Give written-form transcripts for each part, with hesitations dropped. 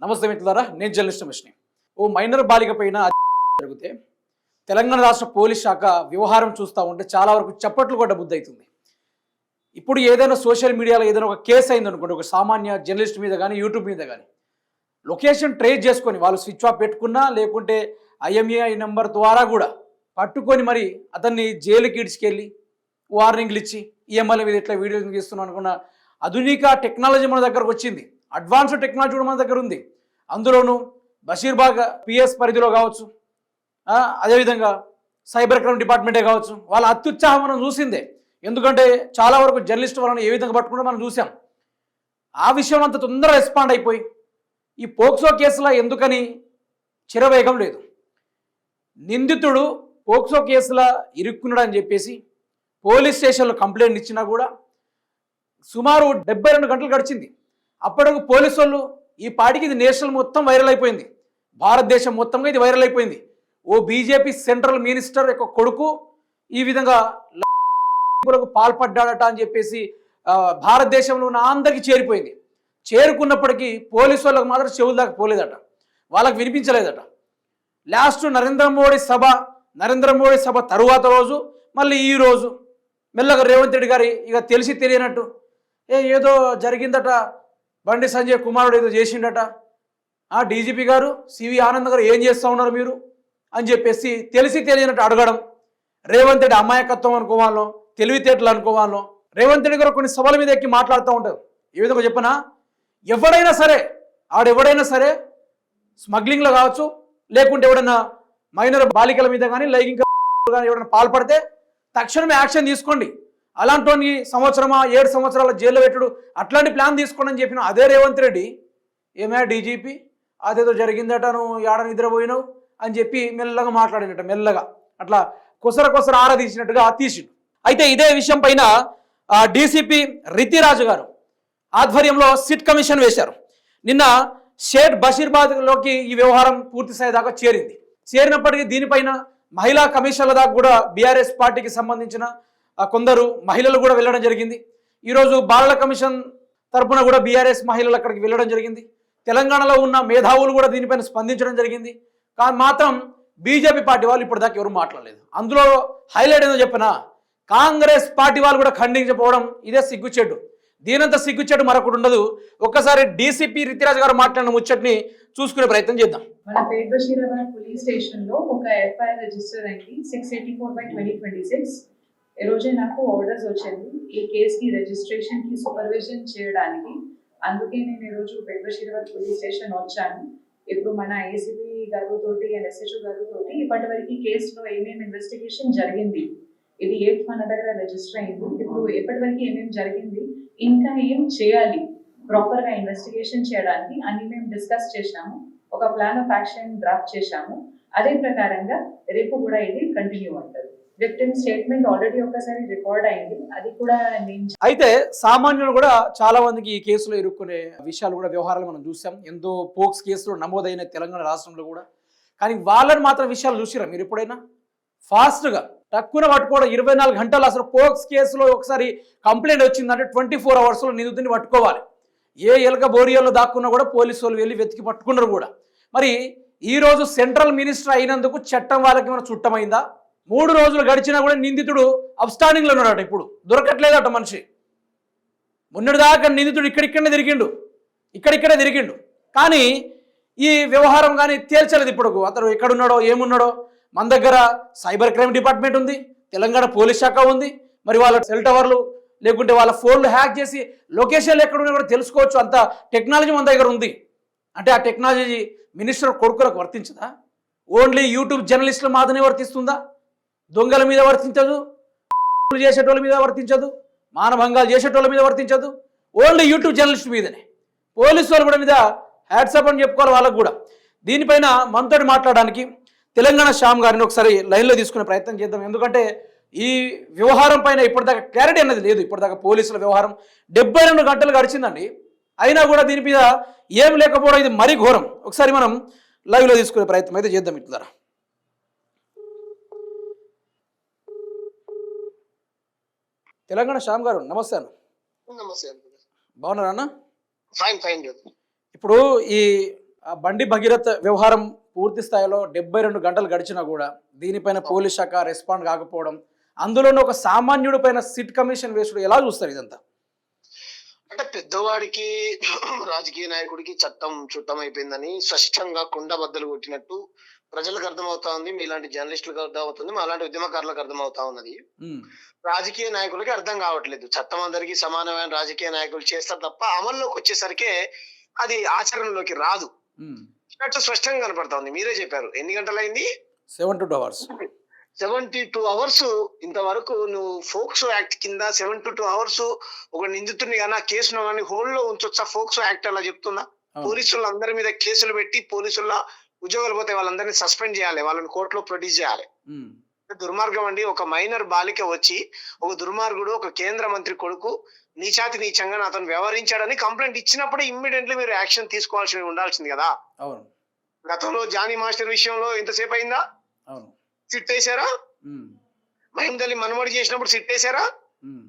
నమస్తే మిత్రులారా, నేను జర్నలిస్ట్ మిష్ని. ఓ మైనర్ బాలిక పైన జరిగితే తెలంగాణ రాష్ట్ర పోలీస్ శాఖ వ్యవహారం చూస్తూ ఉంటే చాలా వరకు చప్పట్లు కొట్ట బుద్ధి అవుతుంది. ఇప్పుడు ఏదైనా సోషల్ మీడియాలో ఏదైనా ఒక కేసు అయిందనుకోండి, ఒక సామాన్య జర్నలిస్ట్ మీద కానీ యూట్యూబ్ మీద కానీ లొకేషన్ ట్రేస్ చేసుకొని వాళ్ళు స్విచ్ ఆఫ్ పెట్టుకున్నా లేకుంటే ఐఎంఈఐ నెంబర్ ద్వారా కూడా పట్టుకొని మరి అతన్ని జైలుకి ఇడ్చుకెళ్ళి వార్నింగ్లు ఇచ్చి ఈఎంఐల మీద ఇట్లా వీడియోలు తీస్తున్నాం అనుకున్న ఆధునిక టెక్నాలజీ మన దగ్గరకు వచ్చింది. అడ్వాన్స్డ్ టెక్నాలజీ కూడా మన దగ్గర ఉంది. అందులోనూ బషీర్బాగ్ పిఎస్ పరిధిలో కావచ్చు, అదేవిధంగా సైబర్ క్రైమ్ డిపార్ట్మెంటే కావచ్చు, వాళ్ళ అత్యుత్సాహం మనం చూసిందే. ఎందుకంటే చాలా వరకు జర్నలిస్ట్ వాళ్ళని ఏ విధంగా పట్టుకుంటే మనం చూసాం. ఆ విషయం అంత తొందరగా రెస్పాండ్ అయిపోయి ఈ పోక్సో కేసులో ఎందుకని చిరవేగం లేదు. నిందితుడు పోక్సో కేసులో ఇరుక్కున్నాడు అని చెప్పేసి పోలీస్ స్టేషన్లో కంప్లైంట్ ఇచ్చినా కూడా సుమారు 72 గంటలు గడిచింది. అప్పటికి పోలీసు వాళ్ళు ఈ పాటికి ఇది నేషనల్ మొత్తం వైరల్ అయిపోయింది, భారతదేశం మొత్తంగా ఇది వైరల్ అయిపోయింది. ఓ బీజేపీ సెంట్రల్ మినిస్టర్ యొక్క కొడుకు ఈ విధంగా పాల్పడ్డాడట అని చెప్పేసి భారతదేశంలో ఉన్న అందరికీ చేరిపోయింది. చేరుకున్నప్పటికీ పోలీసు వాళ్ళకి మాత్రం చెవుల దాకా పోలేదట, వాళ్ళకి వినిపించలేదట. లాస్ట్ నరేంద్ర మోడీ సభ తరువాత రోజు మళ్ళీ ఈ రోజు మెల్లగా రేవంత్ రెడ్డి గారి ఇక తెలిసి తెలియనట్టు ఏదో జరిగిందట, బండి సంజయ్ కుమారుడు ఏదో చేసిండట, డీజీపీ గారు సివి ఆనంద్ గారు ఏం చేస్తూ ఉన్నారు మీరు అని చెప్పేసి తెలిసి తెలియనట్టు అడగడం. రేవంత్ రెడ్డి అమాయకత్వం అనుకోవాలో, తెలివితేటలు అనుకోవాలో. రేవంత్ రెడ్డి గారు కొన్ని సభల మీద ఎక్కి మాట్లాడుతూ ఉంటారు. ఏ విధంగా చెప్పనా, ఎవడైనా సరే స్మగ్లింగ్లో కావచ్చు, లేకుంటే ఎవడైనా మైనర్ బాలికల మీద కానీ లైంగిక కానీ ఎవరైనా పాల్పడితే తక్షణమే యాక్షన్ తీసుకోండి. అలాంటి సంవత్సరమా 7 సంవత్సరాల జైల్లో పెట్టుడు అట్లాంటి ప్లాన్ తీసుకోండి అని చెప్పిన అదే రేవంత్ రెడ్డి ఏమైనా డీజీపీ అదేదో జరిగిందట, నువ్వు ఏడ నిద్రపోయినావు అని చెప్పి మెల్లగా మాట్లాడినట్ట, మెల్లగా అట్లా కొసర ఆరాధించినట్టుగా తీసిండు. అయితే ఇదే విషయం పైన డీసీపీ రితిరాజు గారు ఆధ్వర్యంలో సిట్ కమిషన్ వేశారు. నిన్న షేట్ బషీర్బాగ్లోకి ఈ వ్యవహారం పూర్తి స్థాయి దాకా చేరినప్పటికీ దీనిపైన మహిళా కమిషన్ల దాకా కూడా బీఆర్ఎస్ పార్టీకి సంబంధించిన కొందరు మహిళలు కూడా వెళ్ళడం జరిగింది. ఈరోజు బాలల కమిషన్ తరఫున కూడా బీఆర్ఎస్ మహిళలు అక్కడికి వెళ్ళడం జరిగింది. తెలంగాణలో ఉన్న మేధావులు కూడా దీనిపైన స్పందించడం జరిగింది. కానీ మాత్రం బీజేపీ పార్టీ వాళ్ళు ఇప్పటిదాకా ఎవరు మాట్లాడలేదు. అందులో హైలైట్ ఏదో చెప్పినా కాంగ్రెస్ పార్టీ వాళ్ళు కూడా ఖండించకపోవడం ఇదే సిగ్గుచెడ్డు. దీనంత సిగ్గుచెడ్డు మరొకటి ఉండదు. ఒక్కసారి డీసీపీ రితిరాజ్ గారు మాట్లాడిన ముచ్చట్ని చూసుకునే ప్రయత్నం చేద్దాం. మన పేట్ బషీరాబాద్ పోలీస్ స్టేషన్ లో ఒక ఎఫ్ఐఆర్ రిజిస్టర్ అయింది 684/2026. ఈ రోజే నాకు ఆర్డర్స్ వచ్చింది ఈ కేసుకి రిజిస్ట్రేషన్ కి సూపర్విజన్ చేయడానికి. అందుకే నేను ఈరోజు పేట్ బషీరాబాద్ పోలీస్ స్టేషన్ వచ్చాను. ఇప్పుడు మన ఏసీపీ గారితో అండ్ ఎస్హెచ్ఓ గారితో ఇప్పటి వరకు కేసులో ఏమేమి ఇన్వెస్టిగేషన్ జరిగింది, ఇది 8th మన దగ్గర రిజిస్టర్ అయింది, ఇప్పుడు ఎప్పటి వరకు ఏమేమి జరిగింది, ఇంకా ఏం చేయాలి ప్రాపర్ గా ఇన్వెస్టిగేషన్ చేయడానికి అన్ని మేము డిస్కస్ చేశాము. ఒక ప్లాన్ ఆఫ్ యాక్షన్ డ్రాఫ్ట్ చేశాము. అదే ప్రకారంగా రేపు కూడా ఇది కంటిన్యూ అవుతుంది. విక్టిమ్ స్టేట్మెంట్ ఆల్రెడీ ఒకసారి రికార్డ్ అయింది, అది కూడా అయితే సామాన్యులు కూడా చాలా మందికి ఈ కేసులో ఇరుక్కునే విషయాలు కూడా వ్యవహారాలు మనం చూసాం. ఎంతో పోక్స్ కేసులు నమోదైన తెలంగాణ రాష్ట్రంలో కూడా. కానీ వాళ్ళని మాత్రం విషయాలు చూసిరా మీరు ఎప్పుడైనా? ఫాస్ట్గా తక్కువ పట్టుకోవడం, 24 గంటలు. అసలు పోక్స్ కేసులో ఒకసారి కంప్లైంట్ వచ్చిందంటే 24 అవర్స్లో నిందితుడిని పట్టుకోవాలి. ఏ ఎలక బోరియాలో దాక్కున్నా కూడా పోలీసు వాళ్ళు వెళ్ళి వెతికి పట్టుకున్నారు కూడా. మరి ఈరోజు సెంట్రల్ మినిస్టర్ అయినందుకు చట్టం వాళ్ళకి మన చుట్టమైందా? 3 రోజులు గడిచినా కూడా నిందితుడు అబ్స్టాండింగ్లో ఉన్నాడట, ఇప్పుడు దొరకట్లేదట మనిషి. మొన్నటిదాకా నిందితుడు ఇక్కడిక్కడే తిరిగిండు. కానీ ఈ వ్యవహారం కానీ తేల్చలేదు ఇప్పుడు. అతను ఎక్కడున్నాడో ఏమున్నాడో. మన దగ్గర సైబర్ క్రైమ్ డిపార్ట్మెంట్ ఉంది, తెలంగాణ పోలీస్ శాఖ ఉంది. మరి వాళ్ళ సెల్ టవర్లు లేకుంటే వాళ్ళ ఫోన్లు హ్యాక్ చేసి లొకేషన్లు ఎక్కడున్నా కూడా తెలుసుకోవచ్చు. అంత టెక్నాలజీ మన దగ్గర ఉంది. అంటే ఆ టెక్నాలజీ మినిస్టర్ కొడుకులకు వర్తించదా? ఓన్లీ యూట్యూబ్ జర్నలిస్టుల మాత్రమే వర్తిస్తుందా? దొంగల మీద వర్తించదు, చేసేటోళ్ళ మీద వర్తించదు, మానభంగాలు చేసేటోళ్ళ మీద వర్తించదు. ఓన్లీ యూట్యూబ్ జర్నలిస్ట్ మీదనే. పోలీసు వాళ్ళు కూడా మీద హ్యాట్సప్ అని చెప్పుకోవాలి వాళ్ళకు కూడా. దీనిపైన మనతోటి మాట్లాడడానికి తెలంగాణ శ్యామ్ గారిని ఒకసారి లైన్లో తీసుకునే ప్రయత్నం చేద్దాం. ఎందుకంటే ఈ వ్యవహారం పైన ఇప్పటిదాకా క్లారిటీ అనేది లేదు. ఇప్పటిదాకా పోలీసుల వ్యవహారం 72 గంటలు గడిచిందండి, అయినా కూడా దీని మీద ఏం లేకపోవడం ఇది మరీ ఘోరం. ఒకసారి మనం లైవ్లో తీసుకునే ప్రయత్నం అయితే చేద్దాం. ఇట్లా తెలంగాణ శ్యామ్ గారు నమస్తే అన్న. నమస్తే. బాగున్నారా అన్న? ఫైన్. ఇప్పుడు ఈ ఆ బండి భగీరథ్ వ్యవహారం పూర్తి స్థాయిలో 72 గంటలు గడిచినా కూడా దీనిపైన పోలీస్ శాఖ రెస్పాండ్ కాకపోవడం, అందులోనూ ఒక సామాన్యుడి పైన సిట్ కమిషన్ వేసుడు ఎలా చూస్తారు ఇదంతా? అంటే పెద్దవాడికి రాజకీయ నాయకుడికి చట్టం చుట్టం అయిపోయిందని స్పష్టంగా కుండ బద్దలు కొట్టినట్టు ప్రజలకు అర్థమవుతా ఉంది. మీలాంటి జర్నలిస్టులకు అర్థమవుతుంది, మాలాంటి ఉద్యమకారులకు అర్థమవుతా ఉన్నది. ఉమ్, రాజకీయ నాయకులకి అర్థం కావట్లేదు. చట్టం అందరికీ సమానమైన రాజకీయ నాయకులు చేస్తారు తప్ప అమల్లోకి వచ్చేసరికి అది ఆచరణలోకి రాదు ఉమ్. అన్నట్టు స్పష్టంగా కనపడతా ఉంది. మీరే చెప్పారు, ఎన్ని గంటలైంది? 72 అవర్స్. 72 అవర్స్. ఇంతవరకు నువ్వు ఫోక్సో యాక్ట్ కింద 72 అవర్స్ ఒక నిందితుడిని కానీ ఆ కేసును కానీ హోల్డ్ లో ఉంచొచ్చా? ఫోక్సో యాక్ట్ అలా చెప్తుందా? అవును. పోలీసులు అందరి మీద కేసులు పెట్టి పోలీసుల ఉద్యోగాలు పోతే వాళ్ళందరినీ సస్పెండ్ చేయాలి, వాళ్ళని కోర్టులో ప్రొడ్యూస్ చేయాలి. ఉమ్, దుర్మార్గం అండి. ఒక మైనర్ బాలిక వచ్చి ఒక దుర్మార్గుడు, ఒక కేంద్ర మంత్రి కొడుకు నీచాతి నీచంగా అతను వ్యవహరించాడని కంప్లైంట్ ఇచ్చినప్పుడే ఇమ్మీడియట్లీ మీరు యాక్షన్ తీసుకోవాల్సి ఉండాల్సింది కదా. అవును. గతంలో జానీ మాస్టర్ విషయంలో ఇంతసేపు అయిందా? అవును. సిట్ వేసారా? ఉమ్, మహిమద్ అలీ మనమడి చేసినప్పుడు సిట్ వేసారా? ఉమ్,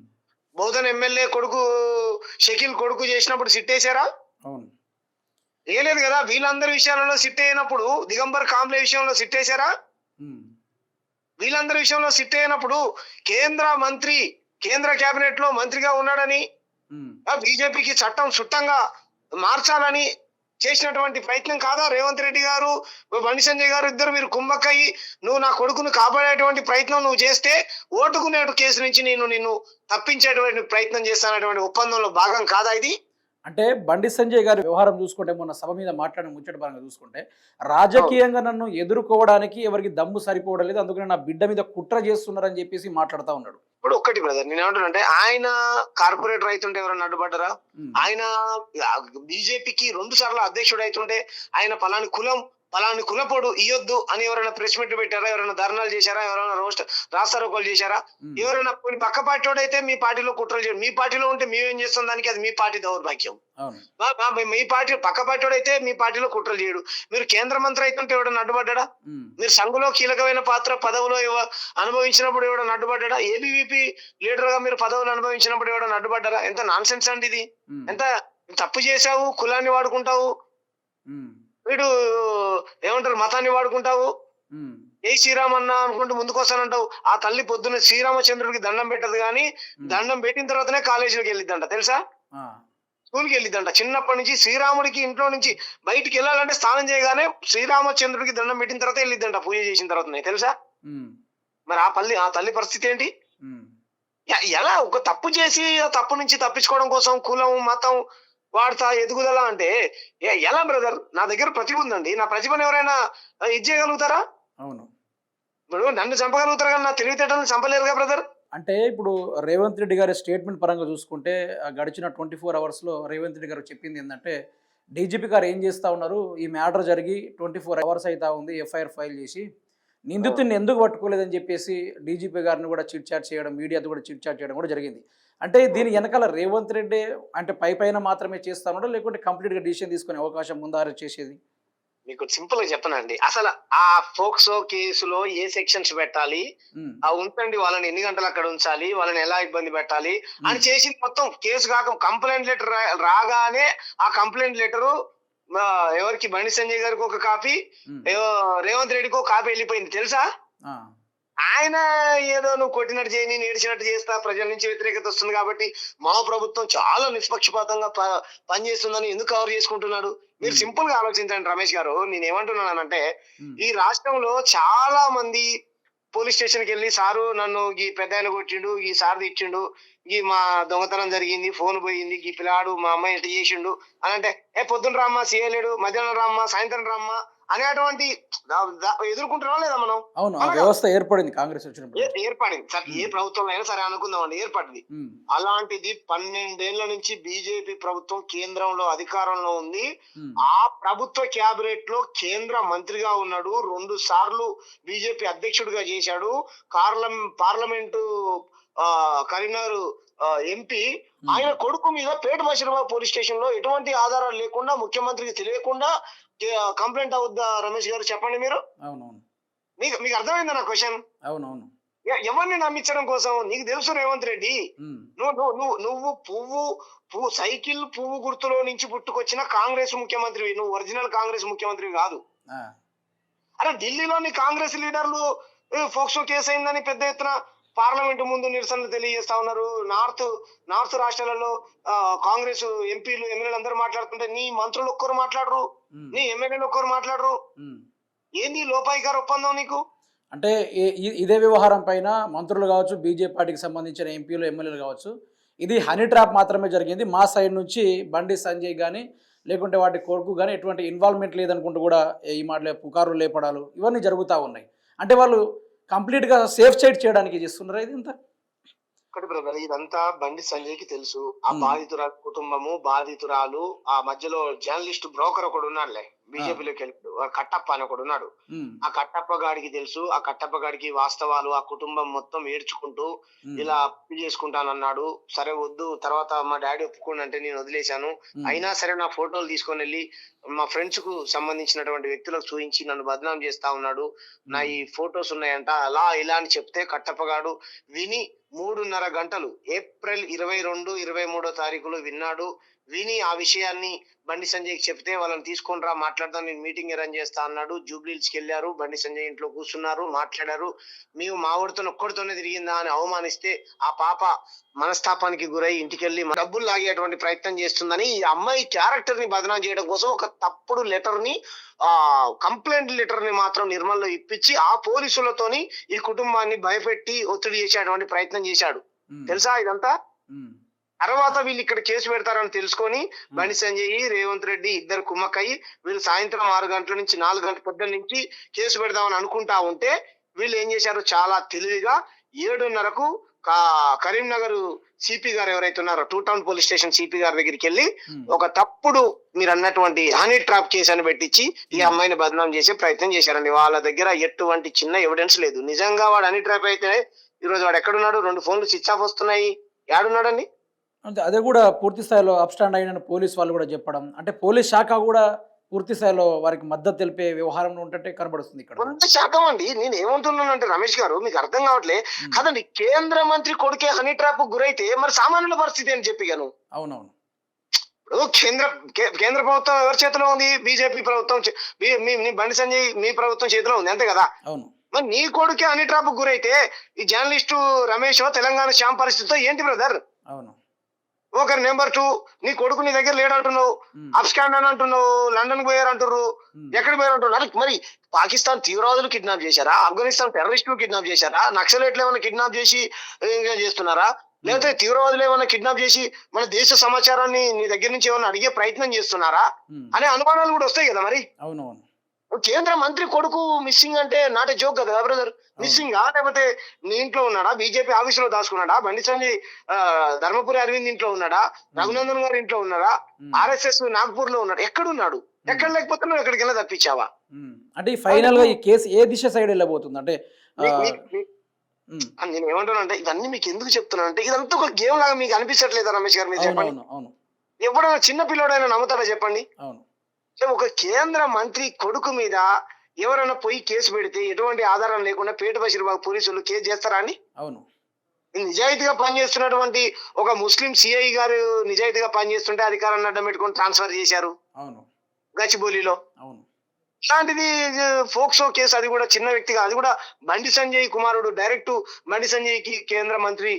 బౌద్ధన్ ఎమ్మెల్యే కొడుకు షకీల్ కొడుకు చేసినప్పుడు సిట్ వేసారా? అవును. వేయలేదు కదా. వీళ్ళందరి విషయాలలో సిట్ అయినప్పుడు దిగంబర్ కాంబ్లే విషయంలో సిట్ వేసారా? ఉమ్, వీళ్ళందరి విషయంలో సిట్ అయినప్పుడు కేంద్ర మంత్రి కేంద్ర కేబినెట్ లో మంత్రిగా ఉన్నాడని ఉమ్, బీజేపీకి చట్టం చుట్టంగా మార్చాలని చేసినటువంటి ప్రయత్నం కాదా రేవంత్ రెడ్డి గారు, బండి సంజయ్ గారు ఇద్దరు మీరు కుమ్మక్కయ్యి నువ్వు నా కొడుకును కాపాడేటువంటి ప్రయత్నం నువ్వు చేస్తే ఓటుకునే కేసు నుంచి నిన్ను తప్పించేటువంటి ప్రయత్నం చేస్తానటువంటి ఒప్పందంలో భాగం కాదా ఇది? అంటే బండి సంజయ్ గారి వ్యవహారం చూసుకుంటే మొన్న సభ మీద మాట్లాడిన ముచ్చట పరంగా చూసుకుంటే రాజకీయంగా నన్ను ఎదుర్కోవడానికి ఎవరికి దమ్ము సరిపోవడం లేదు, అందుకని నా బిడ్డ మీద కుట్ర చేస్తున్నారని చెప్పేసి మాట్లాడుతూ ఉన్నాడు. ఇప్పుడు ఒక్కటి బ్రదర్, నేను ఏమంటున్నానంటే ఆయన కార్పొరేటర్ అవుతుంటే ఎవరైనా అడ్డుపడ్డరా? ఉమ్, ఆయన బీజేపీకి 2 సార్లు అధ్యక్షుడు అవుతుంటే ఆయన పలాని కులపోడు ఇయ్యొద్దు అని ఎవరైనా ప్రెస్ మీట్ పెట్టారా? ఎవరైనా ధర్నాలు చేశారా? ఎవరైనా రాస్తారోకోలు చేశారా? ఉమ్, ఎవరైనా కొన్ని పక్క పార్టీ అయితే మీ పార్టీలో కుట్రలు చేయడం, మీ పార్టీలో ఉంటే మేమేం చేస్తాం దానికి? అది మీ పార్టీ దౌర్భాగ్యం. అవును. మీ పార్టీ పక్క పార్టీ అయితే మీ పార్టీలో కుట్రలు చేయడు. మీరు కేంద్ర మంత్రి అవుతుంటే ఎవడన్నా అడ్డుపడ్డా? ఉమ్, మీరు సంఘంలో కీలకమైన పాత్ర పదవిలో అనుభవించినప్పుడు ఎవడన్నా అడ్డుపడ్డా? ఏబీవీపీ లీడర్ గా మీరు పదవులు అనుభవించినప్పుడు ఎవడన్నా అడ్డుపడ్డారా? ఎంత నాన్ సెన్స్ అండి ఇది. ఉమ్, ఎంత తప్పు చేశావు, కులాన్ని వాడుకుంటావు, ఉమ్, వీడు ఏమంటారు మతాన్ని వాడుకుంటావు, ఉమ్, ఏ శ్రీరామ్ అన్న అనుకుంటూ ముందుకు వస్తానంటావు. ఆ తల్లి పొద్దున్న శ్రీరామచంద్రుడికి దండం పెట్టదు కానీ దండం పెట్టిన తర్వాతనే కాలేజీకి వెళ్ళిద్దంట తెలుసా, ఆ, స్కూల్కి వెళ్ళిద్దంట. చిన్నప్పటి నుంచి శ్రీరాముడికి ఇంట్లో నుంచి బయటికి వెళ్ళాలంటే స్నానం చేయగానే శ్రీరామచంద్రుడికి దండం పెట్టిన తర్వాత వెళ్ళిద్దంట, పూజ చేసిన తర్వాత తెలుసా. ఉమ్, మరి ఆ తల్లి పరిస్థితి ఏంటి? ఉమ్, ఎలా ఒక తప్పు చేసి ఆ తప్పు నుంచి తప్పించుకోవడం కోసం కులం మతం వాడతా ఎదుగుదల అంటే ఎలా బ్రదర్? నా దగ్గర ప్రతిభ ఉందండి, నా ప్రతిభను ఎవరైనా ఇది చేయగలుగుతారా? అవును. ఇప్పుడు నన్ను చంపగలుగుతారు కానీ నా తెలివితేటలను చంపలేరుగా బ్రదర్. అంటే ఇప్పుడు రేవంత్ రెడ్డి గారి స్టేట్మెంట్ పరంగా చూసుకుంటే గడిచిన 24 అవర్స్లో రేవంత్ రెడ్డి గారు చెప్పింది ఏంటంటే డీజీపీ గారు ఏం చేస్తూ ఉన్నారు, ఈ మ్యాటర్ జరిగి 24 అవర్స్ అవుతా ఉంది, ఎఫ్ఐఆర్ ఫైల్ చేసి నిందితుడిని ఎందుకు పట్టుకోలేదని చెప్పేసి డీజీపీ గారిని కూడా చిట్ చాట్ చేయడం, మీడియాతో కూడా చిట్ చాట్ చేయడం కూడా జరిగింది. అంటే దీని వెనకాల రేవంత్ రెడ్డి అంటే పైన మాత్రమే చేస్తా ఉన్నాడో లేకుంటే కంప్లీట్గా డిసిషన్ తీసుకునే అవకాశం ముందారు చేసేది? మీకు సింపుల్ గా చెప్పనండి, అసలు ఆ ఫోక్సో కేసులో ఏ సెక్షన్స్ పెట్టాలి, ఆ ఉంచండి, వాళ్ళని ఎన్ని గంటలు అక్కడ ఉంచాలి, వాళ్ళని ఎలా ఇబ్బంది పెట్టాలి అని చేసింది మొత్తం కేసు కాక కంప్లైంట్ లెటర్ రాగానే ఆ కంప్లైంట్ లెటరు ఎవరికి బండి సంజయ్ గారికి ఒక కాపీ, రేవంత్ రెడ్డికి ఒక కాపీ వెళ్ళిపోయింది తెలుసా. ఆయన ఏదో నువ్వు కొట్టినట్టు చేయి, నేను ఏడిచినట్టు చేస్తా, ప్రజల నుంచి వ్యతిరేకత వస్తుంది కాబట్టి మా ప్రభుత్వం చాలా నిష్పక్షపాతంగా పనిచేస్తుందని ఎందుకు కవర్ చేసుకుంటున్నాడు? మీరు సింపుల్ గా ఆలోచించండి రమేష్ గారు. నేను ఏమంటున్నానంటే ఈ రాష్ట్రంలో చాలా మంది పోలీస్ స్టేషన్ కి వెళ్ళి సారు నన్ను ఈ పెద్ద ఆయన కొట్టిండు, ఈ సార్ తెచ్చిండు, ఈ మా దొంగతనం జరిగింది, ఫోన్ పోయింది, ఈ పిల్లాడు మా అమ్మాయి ఎట్లా చేసిండు అని అంటే పొద్దున్న రామ్మా సీఏలేడు, మధ్యాహ్నం రామ్మా సాయంత్రం రామ్మా అనేటువంటి ఎదుర్కొంటున్నాం లేదా మనం? అవును, ఆ వ్యవస్థ ఏర్పడింది కాంగ్రెస్ వచ్చినప్పుడు. ఏర్పడింది సార్, ఏ ప్రభుత్వం అయినా సరే అనుకుందామండి, ఏర్పడింది. అలాంటిది 12 ఏళ్ల నుంచి బీజేపీ ప్రభుత్వం కేంద్రంలో అధికారంలో ఉంది. ఆ ప్రభుత్వ క్యాబినెట్ లో కేంద్ర మంత్రిగా ఉన్నాడు, 2 సార్లు బీజేపీ అధ్యక్షుడిగా చేశాడు, పార్లమెంటు కరీంనగర్ ఎంపీ. ఆయన కొడుకు మీద పేట బషీరాబాద్ పోలీస్ స్టేషన్ లో ఎటువంటి ఆధారాలు లేకుండా ముఖ్యమంత్రికి తెలియకుండా కంప్లైంట్ అవుద్దా రమేష్ గారు? చెప్పండి మీరు. అవునవును. మీకు అర్థమైందా నా క్వశ్చన్? అవునవును. ఎవరిని నమ్మించడం కోసం? నీకు తెలుసు రేవంత్ రెడ్డి, ఉమ్, నువ్వు పువ్వు సైకిల్ పువ్వు గుర్తులో నుంచి పుట్టుకొచ్చిన కాంగ్రెస్ ముఖ్యమంత్రివి, నువ్వు ఒరిజినల్ కాంగ్రెస్ ముఖ్యమంత్రి కాదు. ఆ, అరే ఢిల్లీలోని కాంగ్రెస్ లీడర్లు ఫోక్సో కేసు అయిందని పెద్ద ఎత్తున పార్లమెంట్ ముందు నిరసనలు తెలియజేస్తా ఉన్నారు. నార్త్ రాష్ట్రాలలో కాంగ్రెస్ ఎంపీలు ఎమ్మెల్యేలు అందరూ మాట్లాడుతుంటే నీ మంత్రులు ఒక్కరు మాట్లాడరు, నీ ఎమ్మెల్యేలు ఒక్కరు మాట్లాడరు. ఉమ్. ఏంది లోపాయికార ఒప్పందం నీకు? అంటే ఇదే వ్యవహారం పైన మంత్రులు కావచ్చు, బీజేపీ పార్టీకి సంబంధించిన ఎంపీలు ఎమ్మెల్యేలు కావచ్చు, ఇది హనీ ట్రాప్ మాత్రమే జరిగింది, మా సైడ్ నుంచి బండి సంజయ్ కానీ లేకుంటే వాటి కొడుకు కానీ ఎటువంటి ఇన్వాల్వ్మెంట్ లేదనుకుంటూ కూడా ఈ మాటలే పుకార్లు లేపడాలు ఇవన్నీ జరుగుతూ ఉన్నాయి. అంటే వాళ్ళు కంప్లీట్గా సేఫ్ సైడ్ చేయడానికి చేస్తున్నారా ఇది ఇంత? ఒకటి బ్రదర్, ఇదంతా బండి సంజయ్కి తెలుసు. ఆ బాధితురాలు కుటుంబము, బాధితురాలు, ఆ మధ్యలో జర్నలిస్ట్ బ్రోకర్ ఒకడు ఉన్నాడులే, బీజేపీలోకి వెళ్ళి కట్టప్ప అని ఒకడు ఉన్నాడు. ఆ కట్టప్ప గాడికి తెలుసు. ఆ కట్టప్ప గాడికి వాస్తవాలు, ఆ కుటుంబం మొత్తం ఏడ్చుకుంటూ ఇలా పెళ్లి చేసుకుంటానన్నాడు. సరే వద్దు, తర్వాత మా డాడీ ఒప్పుకోండి అంటే నేను వదిలేశాను. అయినా సరే నా ఫోటోలు తీసుకొని వెళ్ళి మా ఫ్రెండ్స్ కు సంబంధించినటువంటి వ్యక్తులకు చూపించి నన్ను బదనాం చేస్తా ఉన్నాడు. నా ఈ ఫొటోస్ ఉన్నాయంట, అలా ఇలా అని చెప్తే కట్టప్పగాడు విని 3.5 గంటలు ఏప్రిల్ 22, 23 తారీఖులు విన్నాడు. విని ఆ విషయాన్ని బండి సంజయ్కి చెప్తే వాళ్ళని తీసుకొని రా మాట్లాడదాం, నేను మీటింగ్ అరేంజ్ చేస్తా అన్నాడు. జూబ్లీహిల్స్కి వెళ్ళారు, బండి సంజయ్ ఇంట్లో కూర్చున్నారు, మాట్లాడారు. మేము మా ఊరితో ఒక్కడితోనే తిరిగిందా అని అవమానిస్తే ఆ పాప మనస్తాపానికి గురై ఇంటికి వెళ్ళి డబ్బులు లాగేటువంటి ప్రయత్నం చేస్తుందని ఈ అమ్మాయి క్యారెక్టర్ ని బదనాం చేయడం కోసం ఒక తప్పుడు లెటర్ ని, కంప్లైంట్ లెటర్ ని మాత్రం నిర్మల్లో ఇప్పించి ఆ పోలీసులతోని ఈ కుటుంబాన్ని భయపెట్టి ఒత్తిడి చేసేటువంటి ప్రయత్నం చేశాడు. తెలుసా ఇదంతా? తర్వాత వీళ్ళు ఇక్కడ కేసు పెడతారని తెలుసుకొని బండి సంజయ్, రేవంత్ రెడ్డి ఇద్దరు కుమ్మక్కయ్యి వీళ్ళు సాయంత్రం 6 గంటల నుంచి 4 గంటల పొద్దున్న నుంచి కేసు పెడదామని అనుకుంటా ఉంటే వీళ్ళు ఏం చేశారు, చాలా తెలివిగా 7:30కు కరీంనగర్ సిపి గారు ఎవరైతే ఉన్నారో 2 టౌన్ పోలీస్ స్టేషన్ సిపి గారి దగ్గరికి వెళ్ళి ఒక తప్పుడు మీరు అన్నటువంటి హనీ ట్రాప్ కేసు అని పెట్టించి ఈ అమ్మాయిని బదనాం చేసే ప్రయత్నం చేశారండి. వాళ్ళ దగ్గర ఎటువంటి చిన్న ఎవిడెన్స్ లేదు. నిజంగా వాడు హనీ ట్రాప్ అయితే ఈ రోజు వాడు ఎక్కడున్నాడు? 2 ఫోన్లు స్విచ్ ఆఫ్ వస్తున్నాయి, ఏడున్నాడండి? అంటే అదే కూడా పూర్తి స్థాయిలో అప్స్టాండ్ అయిన పోలీస్ వాళ్ళు కూడా చెప్పడం, అంటే పోలీస్ శాఖ కూడా పూర్తి స్థాయిలో వారికి మద్దతు తెలిపే వ్యవహారంలో ఉంటే కనబడుతుంది ఇక్కడ. కొంత శాతం అండి. నేను ఏమంటున్నానంటే రమేష్ గారు, మీకు అర్థం కావట్లే కదండి, కేంద్ర మంత్రి కొడుకే హనీ ట్రాప్ గురైతే మరి సామాన్యుల పరిస్థితి అని చెప్పిగాను. అవునవును. ఇప్పుడు కేంద్ర ప్రభుత్వం ఎవరి చేతిలో ఉంది? బీజేపీ ప్రభుత్వం, బండి సంజయ్ మీ ప్రభుత్వం చేతిలో ఉంది, అంతే కదా? అవును. మరి నీ కొడుకే హనీ ట్రాప్ గురైతే ఈ జర్నలిస్టు రమేష్ తెలంగాణ శ్యామ్ పరిస్థితితో ఏంటి బ్రదర్? అవును. ఒకరు నెంబర్ 2, నీ కొడుకు నీ దగ్గర లేడంటున్నావు, అప్స్టాండ్ అని అంటున్నావు, లండన్ పోయారు అంటున్నారు, ఎక్కడ పోయారు అంటున్నారు. మరి పాకిస్తాన్ తీవ్రవాదులు కిడ్నాప్ చేశారా? ఆఫ్ఘనిస్తాన్ టెర్రరిస్టులు కిడ్నాప్ చేశారా? నక్సలైట్లు ఏమైనా కిడ్నాప్ చేసి చేస్తున్నారా? లేకపోతే తీవ్రవాదులు ఏమైనా కిడ్నాప్ చేసి మన దేశ సమాచారాన్ని నీ దగ్గర నుంచి ఏమైనా అడిగే ప్రయత్నం చేస్తున్నారా అనే అనుమానాలు కూడా వస్తాయి కదా. మరి అవునవును. కేంద్ర మంత్రి కొడుకు మిస్సింగ్ అంటే నాట్ ఏ జోక్ కదా బ్రదర్. మిస్సింగ్ లేకపోతే నీ ఇంట్లో ఉన్నాడా? బీజేపీ ఆఫీసులో దాచుకున్నాడా? బండి సంజయ్ ధర్మపురి అరవింద్ ఇంట్లో ఉన్నాడా? రఘునందన్ గారి ఇంట్లో ఉన్నాడా? RSS నాగ్పూర్ లో ఉన్నాడు? ఎక్కడున్నాడు? ఎక్కడ లేకపోతే నువ్వు ఎక్కడికైనా తప్పించావా? అంటే ఫైనల్ గా ఈ కేసు ఏ దిశ సైడ్ వెళ్ళబోతుంది అంటే? నేను ఏమంటున్నా అంటే ఇవన్నీ మీకు ఎందుకు చెప్తున్నా అంటే ఇదంతా ఒక గేమ్ లాగా మీకు అనిపించట్లేదా రమేష్ గారు? మీరు చెప్పండి. ఎప్పుడైనా చిన్న పిల్లోడైనా నమ్ముతాడా చెప్పండి? ఒక కేంద్ర మంత్రి కొడుకు మీద ఎవరైనా పోయి కేసు పెడితే ఎటువంటి ఆధారం లేకుండా పేట బషీర్బాగ్ పోలీసులు కేసు చేస్తారా అని? అవును. నిజాయితీగా పనిచేస్తున్నటువంటి ఒక ముస్లిం సిఐ గారు నిజాయితీగా పనిచేస్తుంటే అధికారాన్ని అడ్డం పెట్టుకొని ట్రాన్స్ఫర్ చేశారు. అవును. గచ్చిబౌలిలో. అవును. ఇలాంటిది ఫోక్సో కేసు, అది కూడా చిన్న వ్యక్తిగా, అది కూడా బండి సంజయ్ కుమారుడు. డైరెక్ట్ బండి సంజయ్ కి కేంద్ర మంత్రి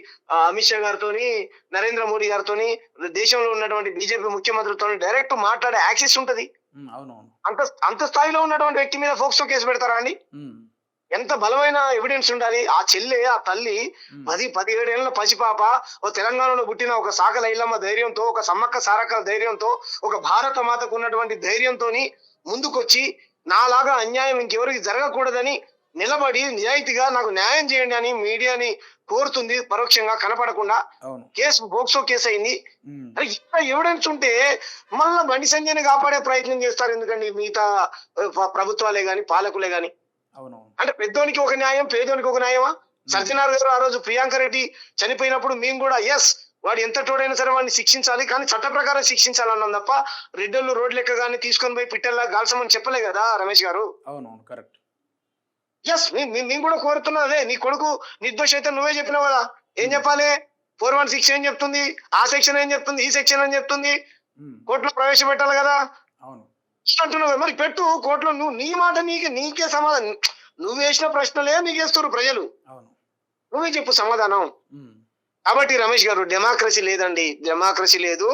అమిత్ షా గారితోని, నరేంద్ర మోడీ గారితోని, దేశంలో ఉన్నటువంటి బీజేపీ ముఖ్యమంత్రితో డైరెక్ట్ మాట్లాడే యాక్సెస్ ఉంటది. అంత స్థాయిలో ఉన్నటువంటి వ్యక్తి మీద ఫోక్సో కేసు పెడతారా అండి? ఎంత బలమైన ఎవిడెన్స్ ఉండాలి? ఆ చెల్లె, ఆ తల్లి 10-17 ఏళ్ల పసిపాప ఓ తెలంగాణలో పుట్టిన ఒక సాకల ఇల్లమ్మ ధైర్యంతో, ఒక సమ్మక్క సారక్కల ధైర్యంతో, ఒక భారత మాతకు ఉన్నటువంటి ధైర్యంతోని ముందుకొచ్చి నాలాగా అన్యాయం ఇంకెవరికి జరగకూడదని నిలబడి నిజాయితీగా నాకు న్యాయం చేయండి అని మీడియాని కోరుతుంది, పరోక్షంగా కనపడకుండా. కేసు ఫోక్సో కేసు అయింది. అరే ఇంత ఎవిడెన్స్ ఉంటే మళ్ళా బండి సంజయ్ని కాపాడే ప్రయత్నం చేస్తారు ఎందుకండి మిగతా ప్రభుత్వాలే గాని, పాలకులే గాని? అంటే పెద్దోనికి ఒక న్యాయం, పేదోనికి ఒక న్యాయమా? సత్యనారాయణ గారు ఆ రోజు ప్రియాంక రెడ్డి చనిపోయినప్పుడు మేము కూడా వాడు ఎంత తోడైనా సరే వాడిని శిక్షించాలి, కానీ చట్ట ప్రకారం శిక్షించాలన్నాం తప్ప రెడ్డోళ్ళు రోడ్ లెక్క గానీ తీసుకొని పోయి పిట్టల్లా గాల్సమని చెప్పలే కదా రమేష్ గారు. అవునవును, కరెక్ట్. ఎస్ మేము కూడా కోరుతున్నదే. నీ కొడుకు నిర్దోష అయితే నువ్వే చెప్పినావు కదా, ఏం చెప్పాలి? 416 ఏం చెప్తుంది, ఆ సెక్షన్ ఏం చెప్తుంది, ఈ సెక్షన్ ఏం చెప్తుంది, కోర్టులో ప్రవేశపెట్టాలి కదా అవును అంటున్నావు. మరి పెట్టు కోర్టులో, నువ్వు నీ మాట నీకే సమాధానం. నువ్వు వేసిన ప్రశ్నలే నీకు వేస్తారు ప్రజలు, అవును నువ్వే చెప్పు సమాధానం. కాబట్టి రమేష్ గారు, డెమోక్రసీ లేదండి, డెమోక్రసీ లేదు.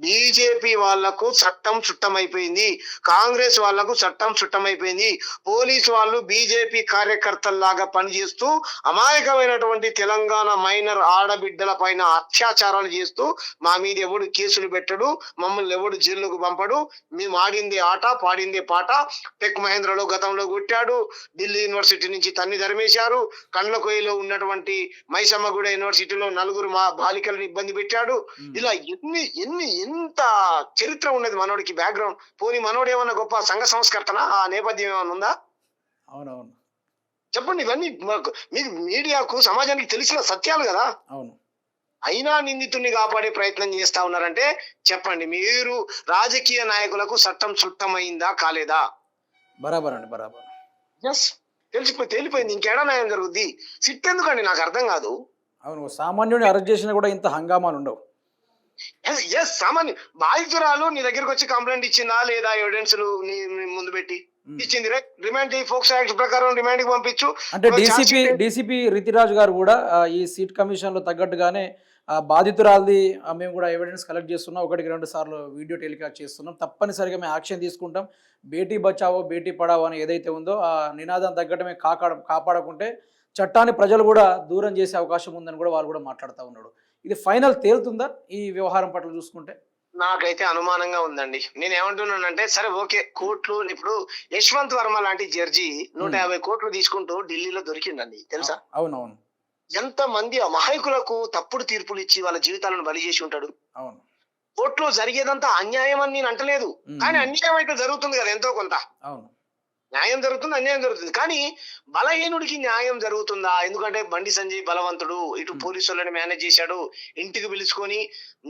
బీజేపీ వాళ్లకు చట్టం చుట్టమైపోయింది, కాంగ్రెస్ వాళ్లకు చట్టం చుట్టమైపోయింది. పోలీసు వాళ్ళు బీజేపీ కార్యకర్తల్లాగా పనిచేస్తూ అమాయకమైనటువంటి తెలంగాణ మైనర్ ఆడబిడ్డల పైన అత్యాచారాలు చేస్తూ మా మీద ఎవడు కేసులు పెట్టడు, మమ్మల్ని ఎవడు జైలుకు పంపడు, మేము ఆడిందే ఆట పాడిందే పాట. టెక్ మహేంద్రలో గతంలో కొట్టాడు, ఢిల్లీ యూనివర్సిటీ నుంచి తన్ని ధర్మేశారు, కండ్లకోయలో ఉన్నటువంటి మైసమ్మగూడ యూనివర్సిటీలో నలుగురు మా బాలికలను ఇబ్బంది పెట్టాడు. ఇలా ఎంత చరిత్ర ఉన్నది మనోడికి, బ్యాక్గ్రౌండ్. పోనీ మనోడు ఏమన్నా గొప్ప సంఘ సంస్కర్తన, ఆ నేపథ్యం ఏమన్నా ఉందా? అవునవును చెప్పండి. ఇవన్నీ మీకు మీడియాకు సమాజానికి తెలిసిన సత్యాలు కదా. అవును అయినా నిందితుడిని కాపాడే ప్రయత్నం చేస్తా ఉన్నారంటే చెప్పండి, మీరు రాజకీయ నాయకులకు చట్టం చుట్టమైందా కాలేదా? బరాబర్ అండి బరాబర్. ఎస్, తేలిపోయింది. ఇంకేడా న్యాయం జరుగుద్ది? సిట్ ఎందుకండి నాకు అర్థం కాదు. అవును, సామాన్యుడిని అరెస్ట్ చేసినా కూడా ఇంత హంగామాలు ఉండవు. ఎస్, సామాన్య బాధితురాలు నీ దగ్గరికి వచ్చి కంప్లైంట్ ఇచ్చిందా లేదా, ఎవిడెన్స్ నీ ముందు పెట్టి ఇచ్చింది, రిమాండ్ ఫోక్స్ యాక్ట్ ప్రకారం రిమాండ్ కి పంపించు. అంటే డీసీపీ రితిరాజ్ గారు కూడా ఈ సీట్ కమిషన్ లో తగ్గట్టుగానే బాధితురాలది మేము కూడా ఎవిడెన్స్ కలెక్ట్ చేస్తున్నాం, 1-2 సార్లు వీడియో టెలికాస్ట్ చేస్తున్నాం, తప్పనిసరిగా మేము యాక్షన్ తీసుకుంటాం, బేటీ బచావో బేటీ పడావో అని ఏదైతే ఉందో ఆ నినాదం తగ్గటమే కాపాడకుంటే చట్టాన్ని ప్రజలు కూడా దూరం చేసే అవకాశం ఉందని కూడా వాళ్ళు కూడా మాట్లాడుతూ ఉన్నాడు. ఇది ఫైనల్ తేలుతుందా ఈ వ్యవహారం పట్ల చూసుకుంటే? నాకైతే అనుమానంగా ఉందండి. నేను ఏమంటున్నానంటే, సరే ఓకే, కోర్టులు ఇప్పుడు యశ్వంత్ వర్మ లాంటి జడ్జి 150 కోట్లు తీసుకుంటూ ఢిల్లీలో దొరికిందండి, తెలుసా? అవునవును. ఎంత మంది అమాయకులకు తప్పుడు తీర్పులు ఇచ్చి వాళ్ళ జీవితాలను బలి చేసి ఉంటాడు. అవును, కోర్టులో జరిగేదంతా అన్యాయం అని నేను అంటలేదు, కానీ అన్యాయం అయితే జరుగుతుంది కదా ఎంతో కొంత. అవును, న్యాయం జరుగుతుంది, అన్యాయం జరుగుతుంది, కానీ బలహీనుడికి న్యాయం జరుగుతుందా? ఎందుకంటే బండి సంజయ్ బలవంతుడు, ఇటు పోలీసు వాళ్ళని మేనేజ్ చేశాడు, ఇంటికి పిలుచుకొని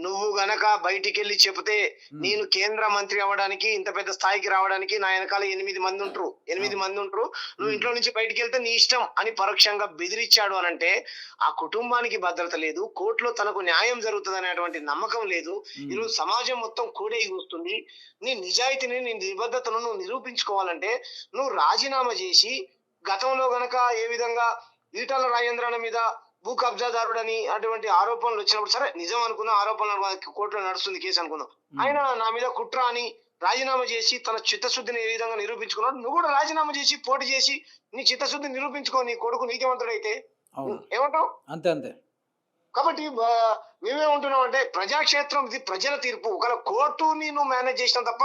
నువ్వు గనక బయటికి వెళ్ళి చెబితే నేను కేంద్ర మంత్రి అవ్వడానికి, ఇంత పెద్ద స్థాయికి రావడానికి నా వెనకాల 8 మంది ఉంటారు, నువ్వు ఇంట్లో నుంచి బయటికి వెళ్తే నీ ఇష్టం అని పరోక్షంగా బెదిరించాడు అని అంటే ఆ కుటుంబానికి భద్రత లేదు, కోర్టులో తనకు న్యాయం జరుగుతుంది అనేటువంటి నమ్మకం లేదు. ఈరోజు సమాజం మొత్తం కూడే వస్తుంది. నీ నిజాయితీని, నీ నిబద్ధతను నువ్వు నిరూపించుకోవాలంటే నువ్వు రాజీనామా చేసి, గతంలో గనక ఏ విధంగా ఈటల రాజేంద్రన మీద భూ కబ్జాదారుడని అటువంటి ఆరోపణలు వచ్చినప్పుడు, సరే నిజం అనుకుందాం, ఆరోపణలు కోర్టులో నడుస్తుంది కేసు అనుకుందాం, ఆయన నా మీద కుట్ర అని రాజీనామా చేసి తన చిత్తశుద్ధిని ఏ విధంగా నిరూపించుకున్నాడు, నువ్వు కూడా రాజీనామా చేసి పోటీ చేసి నీ చిత్తశుద్ధిని నిరూపించుకో, నీ కొడుకు నీతివంతుడైతే ఏమంటావు? అంతే అంతే. కాబట్టి మేమేమంటున్నాం అంటే, ప్రజాక్షేత్రం ఇది, ప్రజల తీర్పు. ఒకవేళ కోర్టుని నువ్వు మేనేజ్ చేసినా తప్ప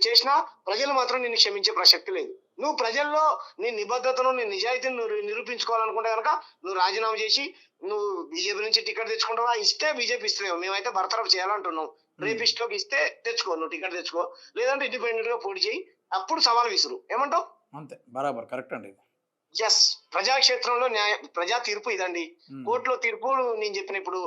చేసినా ప్రజలు మాత్రం నిన్ను క్షమించే ప్రసక్తి లేదు. నువ్వు ప్రజల్లో నీ నిబద్ధతను, నీ నిజాయితీని నువ్వు నిరూపించుకోవాలనుకుంటే కనుక నువ్వు రాజీనామా చేసి నువ్వు బీజేపీ నుంచి టికెట్ తెచ్చుకుంటావా? ఇస్తే బీజేపీ ఇస్తున్నావు, మేమైతే బర్తరఫ్ చేయాలంటున్నాం. రేపిస్ట్లోకి ఇస్తే తెచ్చుకో, నువ్వు టికెట్ తెచ్చుకో, లేదంటే ఇండిపెండెంట్ గా పోటీ చేయి, అప్పుడు సవాల్ విసురు. ఏమంటావు? అంతే, బరాబర్, కరెక్ట్ అండి. ఎస్, ప్రజాక్షేత్రంలో ప్రజా తీర్పు ఇదండి. కోర్టులో తీర్పు నేను చెప్పిన, ఇప్పుడు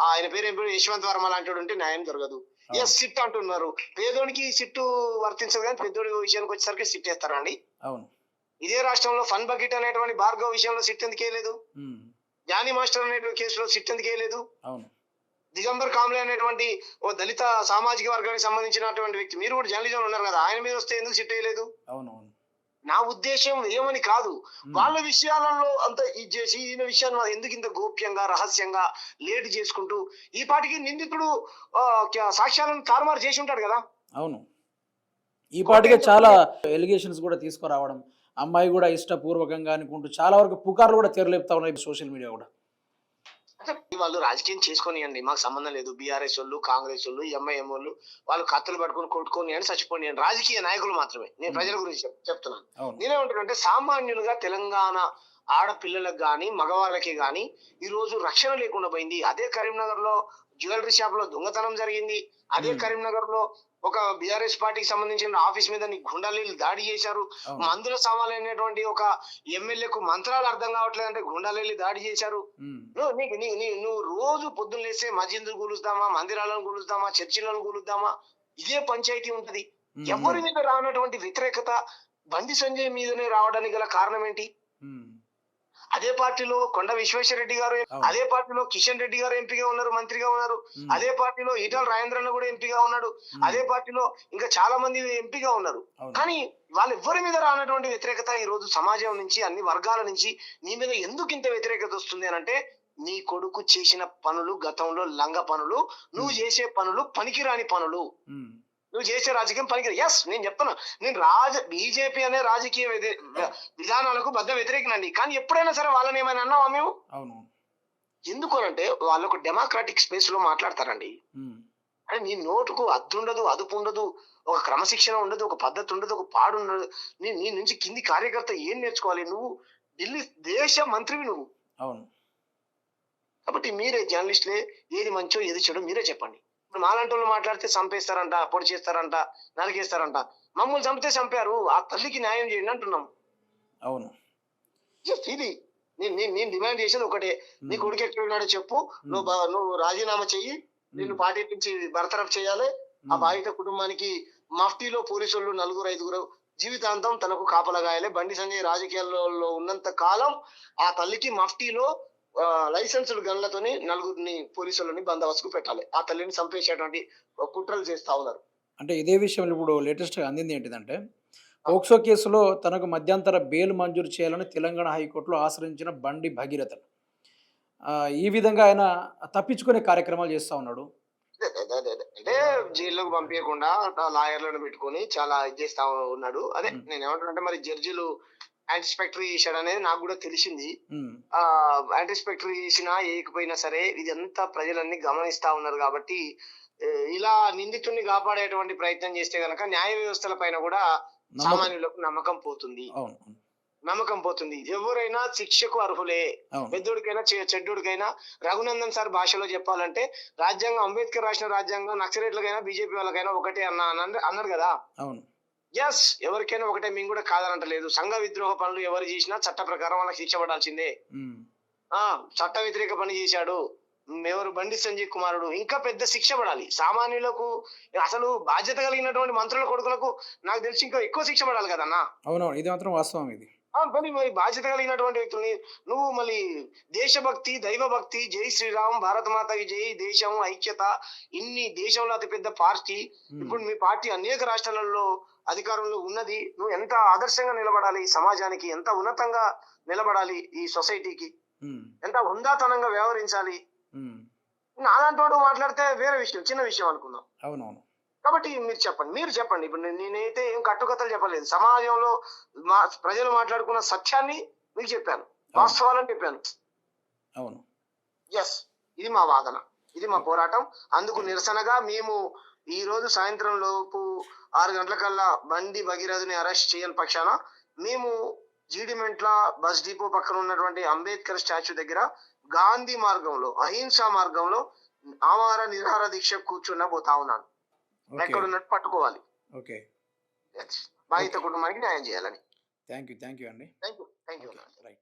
ఆయన పేరు యశ్వంత్ వర్మ లాంటి ఉంటే న్యాయం జరగదు. ఎస్, సిట్ అంటున్నారు, పేదోడికి సిట్టు వర్తించదు, కానీ పెద్దోడి విషయానికి వచ్చేసరికి సిట్ వేస్తారండి. అవును, ఇదే రాష్ట్రంలో ఫన్ బకెట్ అనేటువంటి భార్గవ్ విషయంలో సిట్ ఎందుకు వేయలేదు? జానీ మాస్టర్ అనేటువంటి కేసులో సిట్ ఎందుకు వేయలేదు? అవును, దిగంబర్ కాంబ్లే అనేటువంటి ఓ దళిత సామాజిక వర్గానికి సంబంధించినటువంటి వ్యక్తి, మీరు కూడా జర్నలిజంలో ఉన్నారు కదా, ఆయన మీద వస్తే ఎందుకు సిట్ వేయలేదు? అవునవును. నా ఉద్దేశం ఏమని కాదు, వాళ్ళ విషయాలలో అంత ఇది చేసి ఈయన విషయాన్ని ఎందుకు ఇంత గోప్యంగా రహస్యంగా లేట్ చేసుకుంటూ, ఈ పాటికి నిందితుడు సాక్ష్యాలను తారుమారు చేసి ఉంటాడు కదా. అవును, ఈ పాటిగా చాలా ఎలిగేషన్స్ కూడా తీసుకురావడం, అమ్మాయి కూడా ఇష్టపూర్వకంగా అనుకుంటూ చాలా వరకు పుకార్లు కూడా తెరలేపుతా ఉన్నాయి సోషల్ మీడియా కూడా. వాళ్ళు రాజకీయం చేసుకొనియండి, మాకు సంబంధం లేదు. బీఆర్ఎస్ వాళ్ళు, కాంగ్రెస్ వాళ్ళు, ఎంఐఎం వాళ్ళు, వాళ్ళు కత్తులు పట్టుకొని కొట్టుకొని అని చచ్చిపోయి రాజకీయ నాయకులు మాత్రమే. నేను ప్రజల గురించి చెప్తున్నాను. నేనేమంటున్నానంటే, సామాన్యులుగా తెలంగాణ ఆడపిల్లలకు గాని మగవాళ్ళకి గాని ఈ రోజు రక్షణ లేకుండా పోయింది. అదే కరీంనగర్ లో జ్యువెలరీ షాప్ లో దొంగతనం జరిగింది. అదే కరీంనగర్ లో ఒక బీఆర్ఎస్ పార్టీకి సంబంధించిన ఆఫీస్ మీద గుండాలీలు దాడి చేశారు. మందుల సామాన్యమైనటువంటి ఒక ఎమ్మెల్యేకు మంత్రాలు అర్థం కావట్లేదు అంటే గుండాలీలు దాడి చేశారు. నువ్వు రోజు పొద్దున్న లేస్తే మసీదులు కూలుస్తామా, మందిరాలను కూలుస్తామా, చర్చిలను కూలుద్దామా, ఇదే పంచాయతీ ఉంటది. ఎవరి మీద రానటువంటి వ్యతిరేకత బండి సంజయ్ మీదనే రావడానికి గల కారణం ఏంటి? ఉమ్. అదే పార్టీలో కొండ విశ్వేశ్వరరెడ్డి గారు, అవును. అదే పార్టీలో కిషన్ రెడ్డి గారు ఎంపీగా ఉన్నారు, మంత్రిగా ఉన్నారు. ఉమ్. అదే పార్టీలో ఈటల రాజేంద్రన్న కూడా ఎంపీగా ఉన్నాడు. ఉమ్. అదే పార్టీలో ఇంకా చాలా మంది ఎంపీగా ఉన్నారు. అవును. కానీ వాళ్ళ ఎవ్వరి మీద రానటువంటి వ్యతిరేకత ఈ రోజు సమాజం నుంచి, అన్ని వర్గాల నుంచి నీ మీద ఎందుకు ఇంత వ్యతిరేకత వస్తుంది అని అంటే, నీ కొడుకు చేసిన పనులు గతంలో లంగ పనులు, నువ్వు చేసే పనులు పనికిరాని పనులు, ఉమ్. నువ్వు చేసే రాజకీయం పనికి. ఎస్, నేను చెప్తున్నా, నేను బీజేపీ అనే రాజకీయ విధానాలకు బద్ద వ్యతిరేకనండి. కానీ ఎప్పుడైనా సరే వాళ్ళని ఏమైనా అన్నావా మేము? అవును. ఎందుకు అంటే వాళ్ళు ఒక డెమోక్రాటిక్ స్పేస్ లో మాట్లాడతారండి. ఉమ్. అంటే నీ నోటుకు అద్దు ఉండదు, అదుపు ఉండదు, ఒక క్రమశిక్షణ ఉండదు, ఒక పద్ధతి ఉండదు, ఒక పాడు ఉండదు. నీ నుంచి కింది కార్యకర్త ఏం నేర్చుకోవాలి? నువ్వు ఢిల్లీ దేశ మంత్రివి నువ్వు. అవును. కాబట్టి మీరే జర్నలిస్టులే, ఏది మంచో ఏది చెడో మీరే చెప్పండి. ఇప్పుడు మాలాంటి వాళ్ళు మాట్లాడితే చంపేస్తారంట, పొడి చేస్తారంట, నరికేస్తారంట. మమ్మల్ని చంపితే చంపారు, ఆ తల్లికి న్యాయం చేయండి అంటున్నాం. అవును. ఇది నేను డిమాండ్ చేసేది ఒకటే, నీ కొడుకు ఎక్కడ ఉన్నాడో చెప్పు, నువ్వు రాజీనామా చెయ్యి, నిన్ను పార్టీ నుంచి బర్తరఫ్ చేయాలి. ఆ బాధిత కుటుంబానికి మఫ్టీలో పోలీసు వాళ్ళు 4-5 జీవితాంతం తనకు కాపలగాయాలి. బండి సంజయ్ రాజకీయాల్లో ఉన్నంత కాలం ఆ తల్లికి మఫ్టీలో లైసెన్సులు గన్లతోని 4 పోలీసులని బందోబస్తుకు పెట్టాలి. ఆ తల్లిని చంపేసేటువంటి కుట్రలు చేస్తా ఉన్నారు. అంటే ఇదే విషయంలో ఇప్పుడు లేటెస్ట్‌గా అందింది ఏంటిదంటే, పోక్సో కేసులో తనకు మధ్యంతర బెయిల్ మంజూరు చేయాలని తెలంగాణ హైకోర్టులో ఆశ్రయించిన బండి భగీరథ. ఈ విధంగా ఆయన తప్పించుకునే కార్యక్రమాలు చేస్తా ఉన్నాడు. అంటే జైల్లోకి పంపించకుండా లాయర్లను పెట్టుకొని చాలా ఇది చేస్తా ఉన్నాడు. అదే నేను ఏమంటానంటే, మరి జడ్జిలు యాంటిసిపేటరీ చేశాడు అనేది నాకు కూడా తెలిసింది. ఉమ్. యాంటిసిపేటరీ చేసినా ఏకపోయినా సరే ఇదంతా ప్రజలన్నీ గమనిస్తా ఉన్నారు కాబట్టి ఇలా నిందితుడిని కాపాడేటువంటి ప్రయత్నం చేస్తే గనక న్యాయ వ్యవస్థల పైన కూడా సామాన్యులకు నమ్మకం పోతుంది. అవును. నమ్మకం పోతుంది. ఎవరైనా శిక్షకు అర్హులే, అవును. పెద్దోడికైనా చెడ్డోడికైనా. రఘునందన్ సార్ భాషలో చెప్పాలంటే, రాజ్యాంగం అంబేద్కర్ రాసిన రాజ్యాంగం నక్సలైట్లకైనా బీజేపీ వాళ్ళకైనా ఒకటే అన్నారు కదా. అవును. ఎస్, ఎవరికైనా ఒకటే, మేము కూడా కాదనంటలేదు. సంఘ విద్రోహ పనులు ఎవరు చేసినా చట్ట ప్రకారం వాళ్ళకి శిక్ష పడాల్సిందే. ఉమ్. చట్ట వ్యతిరేక పని చేశాడు ఎవరు, బండి సంజయ్ కుమారుడు, ఇంకా పెద్ద శిక్ష పడాలి. సామాన్యులకు, అసలు బాధ్యత కలిగినటువంటి మంత్రుల కొడుకులకు నాకు తెలిసి ఇంకా ఎక్కువ శిక్ష పడాలి కదన్నా. అవునవును, ఇది మాత్రం వాస్తవం. ఇది మరి బాధ్యత కలిగినటువంటి వ్యక్తుల్ని నువ్వు మళ్ళీ దేశభక్తి, దైవభక్తి, జై శ్రీరామ్, భారత మాతకి జై, దేశం ఐక్యత, ఇన్ని దేశంలో అతిపెద్ద పార్టీ, ఇప్పుడు మీ పార్టీ అనేక రాష్ట్రాలలో అధికారంలో ఉన్నది. నువ్వు ఎంత ఆదర్శంగా నిలబడాలి, సమాజానికి ఎంత ఉన్నతంగా నిలబడాలి, ఈ సొసైటీకి ఎంత హుందాతనంగా వ్యవహరించాలి. అలాంటి వాడు మాట్లాడితే వేరే విషయం, చిన్న విషయం అనుకుందాం. అవునవును. కాబట్టి మీరు చెప్పండి. ఇప్పుడు నేనైతే ఏం కట్టుకథలు చెప్పలేదు. సమాజంలో ప్రజలు మాట్లాడుకున్న సత్యాన్ని మీకు చెప్పాను, వాస్తవాలని చెప్పాను. అవును. ఎస్, ఇది మా వాదన, ఇది మా పోరాటం. అందుకు నిరసనగా మేము ఈ రోజు సాయంత్రం లోపు 6 గంటలకల్లా బండి భగీరథుని అరెస్ట్ చేయని పక్షాన మేము జీడిమెంట్ల బస్ డిపో పక్కన ఉన్నటువంటి అంబేద్కర్ స్టాచ్యూ దగ్గర గాంధీ మార్గంలో, అహింసా మార్గంలో ఆమర నిరాహార దీక్ష కూర్చుండబోతా ఉన్నాను. ఎక్కడున్నట్టు పట్టుకోవాలి. ఓకే. బాధిత కుటుంబానికి న్యాయం చేయాలని. థ్యాంక్ యూ అండి. Thank you. రైట్.